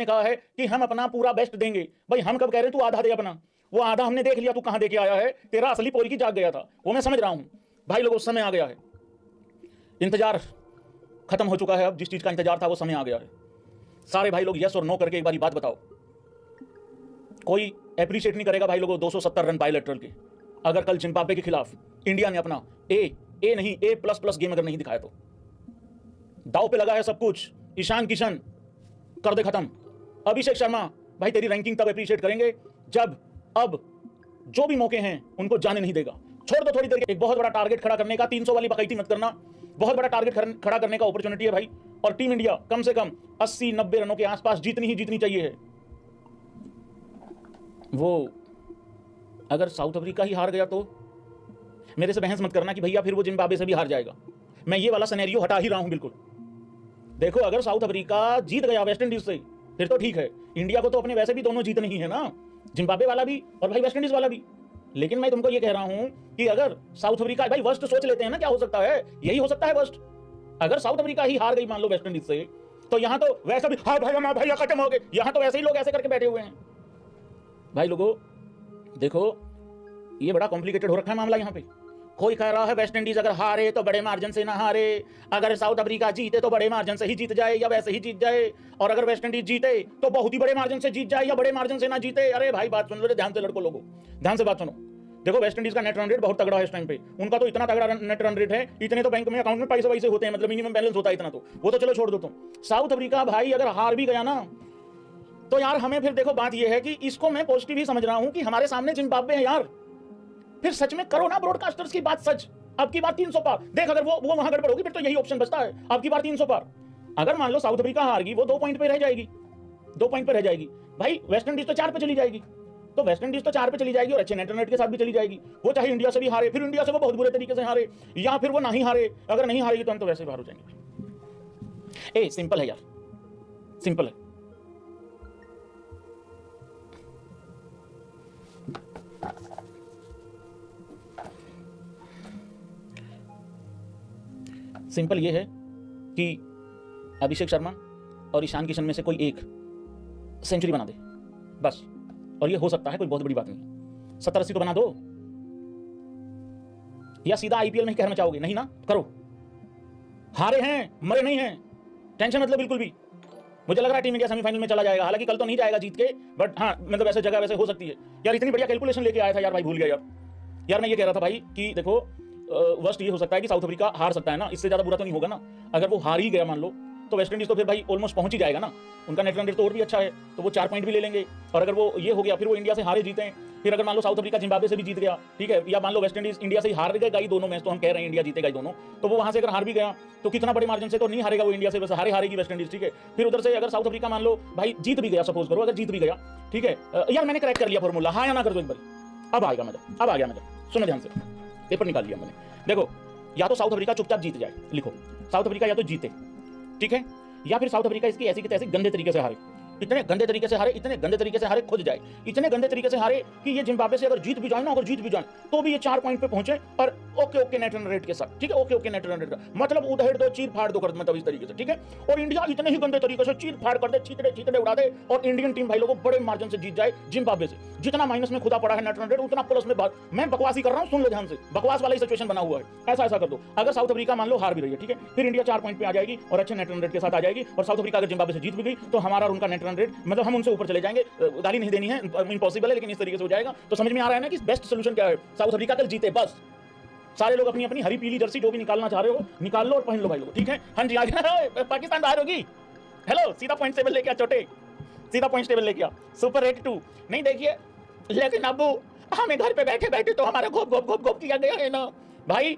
ने कहा है कि हम अपना पूरा बेस्ट देंगे। भाई हम कब कह रहे हैं तू आधा दे अपना? वो आधा हमने देख लिया, तू कहां देके आया है, तेरा असली पोरी की जाग गया था, वो मैं समझ रहा हूं। भाई लोगों समय आ गया है, इंतजार खत्म हो चुका है, अब जिस चीज का इंतजार था वो समय आ गया है। सारे भाई लोग यस और नो करके एक बार बात बताओ। कोई एप्रिशिएट नहीं करेगा भाई लोगों 270 रन बायलैटरल के, अगर कल जिम्बाब्वे के खिलाफ इंडिया ने अपना ए नहीं A++ गेम अगर नहीं दिखाया तो। दाव पे लगा है सब कुछ। ईशान किशन कर दे खत्म। अभिषेक शर्मा भाई तेरी रैंकिंग तब एप्रिशिएट करेंगे जब अब जो भी मौके हैं उनको जाने नहीं देगा। छोड़ दो थोड़ी देर, एक बहुत बड़ा टारगेट खड़ा करने का, 300 वाली बकैती मत करना, बहुत बड़ा टारगेट खड़ा करने का अपॉर्चुनिटी है भाई। और टीम इंडिया कम से कम 80-90 रनों के आसपास जीतनी चाहिए है। वो अगर साउथ अफ्रीका ही हार गया तो मेरे से बहस मत करना कि भैया फिर वो जिम्बाब्वे से भी हार जाएगा। मैं ये वाला सिनेरियो हटा ही रहा हूं बिल्कुल। देखो अगर साउथ अफ्रीका जीत गया वेस्ट इंडीज से फिर तो ठीक है, इंडिया को तो अपने वैसे भी दोनों जीतने ही है ना, जिम्बाब्वे वाला भी और भाई वेस्ट इंडीज वाला भी। लेकिन मैं तुमको ये कह रहा हूं कि अगर साउथ अफ्रीका, भाई वर्स्ट सोच लेते हैं ना, क्या हो सकता है, यही हो सकता है वर्स्ट। अगर साउथ अफ्रीका ही हार गई मान लो वेस्ट इंडीज से, तो यहां तो वैसे भी हाँ भाई हमारा भैया खत्म हो गए, यहां तो वैसे ही लोग ऐसे करके बैठे हुए हैं। भाई लोगों देखो ये बड़ा कॉम्प्लिकेटेड हो रखा है मामला। यहाँ पे कोई कह रहा है वेस्ट इंडीज अगर हारे तो बड़े मार्जिन से ना हारे, अगर साउथ अफ्रीका जीते तो बड़े मार्जिन से ही जीत जाए या वैसे ही जीत जाए, और अगर वेस्ट इंडीज जीते तो बहुत ही बड़े मार्जिन से जीत जाए या बड़े मार्जिन से ना जीते। अरे भाई बात सुन लो ध्यान से लड़को लोगों, ध्यान से बात सुनो। देखो वेस्ट इंडीज का नेट रन रेट बहुत तगड़ा है इस टाइम पे, उनका तो इतना तगड़ा नेट रन रेट है, इतने तो बैंक में अकाउंट में पैसे वैसे होते हैं, मतलब मिनिमम बैलेंस होता है इतना, तो वो तो चलो छोड़ दो तुम। साउथ अफ्रीका भाई अगर हार भी गया ना तो यार हमें फिर देखो बात ये है कि इसको मैं पॉजिटिव ही समझ रहा हूं कि हमारे सामने जिम्बाब्वे है यार। फिर सच में करो ना ब्रॉडकास्टर्स की बात सच, अब की बार 300 पार देख, अगर वो वहां गड़बड़ होगी फिर तो यही ऑप्शन बचता है, अब की बार 300 पार। अगर मान लो साउथ अफ्रीका हार गई, वो 2 पॉइंट पे रह जाएगी, 2 पॉइंट पे रह जाएगी। भाई वेस्ट इंडीज तो 4 पे चली जाएगी, तो वेस्ट इंडीज तो 4 पे चली जाएगी और अच्छे नेट रन रेट के साथ भी चली जाएगी। वो चाहे इंडिया से भी हारे, फिर इंडिया से वो बहुत बुरे तरीके से हारे, या फिर वो नहीं हारे, अगर नहीं हारेगी तो हम तो वैसे बाहर हो जाएंगे। सिंपल है यार, सिंपल है। सिंपल ये है कि अभिषेक शर्मा और ईशान किशन में से कोई एक सेंचुरी बना दे बस, और ये हो सकता है, कोई बहुत बड़ी बात नहीं। 70-80 तो बना दो, या सीधा आईपीएल में कहना चाहोगे? नहीं ना, करो। हारे हैं मरे नहीं हैं, टेंशन मतलब बिल्कुल भी। मुझे लग रहा है टीम इंडिया सेमीफाइनल में चला जाएगा, हालांकि कल तो नहीं जाएगा जीत के, बट हाँ मतलब वैसे जगह वैसे हो सकती है। यार इतनी बढ़िया कैलकुलेशन लेके आया था यार, भाई भूल गया यार मैं ये कह रहा था भाई कि देखो वर्स्ट ये हो सकता है कि साउथ अफ्रीका हार सकता है ना, इससे ज्यादा बुरा तो नहीं होगा ना। अगर वो हार ही गया मान लो तो वेस्ट इंडीज तो फिर भाई ऑलमोस्ट पहुंच ही जाएगा ना, उनका नेट रन रेट तो और भी अच्छा है, तो वो 4 पॉइंट भी ले लेंगे। और अगर वो ये हो गया फिर वो इंडिया से हारे जीते, फिर अगर मान लो साउथ अफ्रीका जिम्बाब्वे से भी जीत गया, ठीक है, या मान लो वेस्ट इंडीज इंडिया से ही हार गए दोनों मैच, तो हम कह रहे हैं इंडिया जीतेगा दोनों, तो वो वहां से अगर हार भी गया तो कितना बड़े मार्जिन से तो नहीं हारेगा वो इंडिया से, बस हारेगी वेस्ट इंडीज, ठीक है। फिर उधर से अगर साउथ अफ्रीका मान लो भाई जीत भी गया, सपोज करो अगर जीत भी गया, ठीक है यार मैंने क्रैक कर लिया फॉर्मूला, हाँ या ना कर दो एक बार, अब आएगा मजा, अब आ गया मजा। सुनो ध्यान से, पेपर निकाल लिया मैंने। देखो या तो साउथ अफ्रीका चुपचाप जीत जाए, लिखो साउथ अफ्रीका या तो जीते, ठीक है, या फिर साउथ अफ्रीका इसकी ऐसी की तैसी गंदे तरीके से हारे, इतने गंदे तरीके से हारे, इतने गंदे तरीके से हारे, खुद जाए, इतने गंदे तरीके से हारे कि ये जिम्बाब्वे से अगर जीत भी जाए ना, अगर जीत भी जाए तो भी ये 4 पॉइंट पे पहुंचे और ओके नेट रन रेट के साथ, ठीक है, ओके नेट रन रेट का मतलब उधेड़ दो, चीर फाड़ दो कर, मतलब इस तरीके से, ठीक है। और इंडिया इतने ही गंदे तरीके से चीर फाड़ कर दे, चीतड़े उड़ा दे, और इंडियन टीम भाई लोगों बड़े मार्जिन से जीत जाए जिम्बाब्वे से। जितना माइनस में खुदा पड़ा है नेट रन रेट, उतना प्लस में मैं बकवास ही कर रहा हूं, सुन लो ध्यान से, बकवास वाला ही सिचुएशन बना हुआ है। ऐसा कर दो, अगर साउथ अफ्रीका मान लो हार भी रही है, ठीक है, फिर इंडिया 4 पॉइंट पे आ जाएगी और अच्छे नेट रन रेट के साथ आ जाएगी, और साउथ अफ्रीका अगर जिम्बाब्वे से जीत भी गई तो हमारा और उनका नेट रन रेट मतलब हम उनसे ऊपर चले जाएंगे। गाली नहीं देनी है, इम्पॉसिबल है, लेकिन इस तरीके से हो जाएगा। तो समझ में आ रहा है ना कि बेस्ट सोल्यूशन क्या है, साउथ अफ्रीका कल जीते बस। सारे लोग अपनी अपनी हरी पीली जर्सी जो भी निकालना चाह रहे हो निकाल लो और पहन लो भाई लोग, ठीक है। हाँ जी, आगे पाकिस्तान बाहर होगी, हेलो सीधा पॉइंट टेबल लेके आ छोटे, सीधा पॉइंट टेबल लेके आ, सुपर 82 नहीं देखिए, लेकिन अबू हमें घर पे बैठे बैठे तो हमारा घोप किया गया है ना भाई।